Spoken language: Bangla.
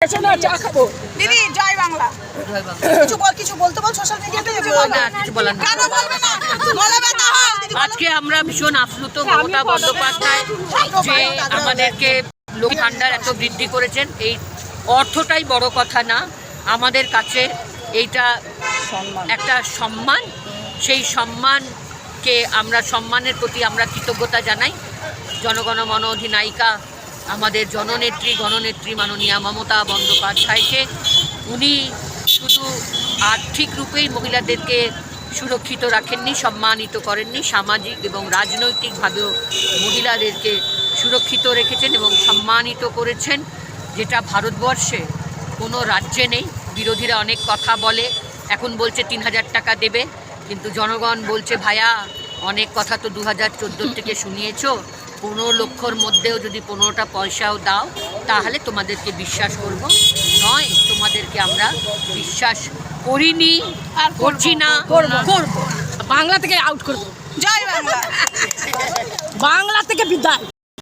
দিদি জয় বাংলা। কিছু বলতে বল সোশ্যাল মিডিয়াতে কিছু বলার না। আজকে আমরা ভীষণ আপ্লুত মমতা বন্দ্যোপাধ্যায় যে আমাদেরকে লক্ষ্মীর ভান্ডার এত বৃদ্ধি করেছেন। এই অর্থটাই বড় কথা না, আমাদের কাছে এইটা একটা সম্মান। সেই সম্মানকে আমরা সম্মানের প্রতি আমরা কৃতজ্ঞতা জানাই। জনগণমন অধিনায়িকা আমাদের জননেত্রী গণনেত্রী মাননীয়া মমতা বন্দ্যোপাধ্যায়কে উনি শুধু আর্থিক রূপেই মহিলাদেরকে সুরক্ষিত রাখেননি, সম্মানিত করেননি, সামাজিক এবং রাজনৈতিকভাবেও মহিলাদেরকে সুরক্ষিত রেখেছেন এবং সম্মানিত করেছেন, যেটা ভারতবর্ষে কোনো রাজ্যে নেই। বিরোধীরা অনেক কথা বলে, এখন বলছে 3000 টাকা দেবে, কিন্তু জনগণ বলছে ভাইয়া অনেক কথা তো 2014 থেকে শুনিয়েছ, 15 লক্ষর মধ্যেও যদি 15টা পয়সাও দাও তাহলে তোমাদেরকে বিশ্বাস করব, নয় তোমাদেরকে আমরা বিশ্বাস করিনি আর করছি না, করব। বাংলা থেকে আউট করব। জয় বাংলা। বাংলা থেকে বিদায়।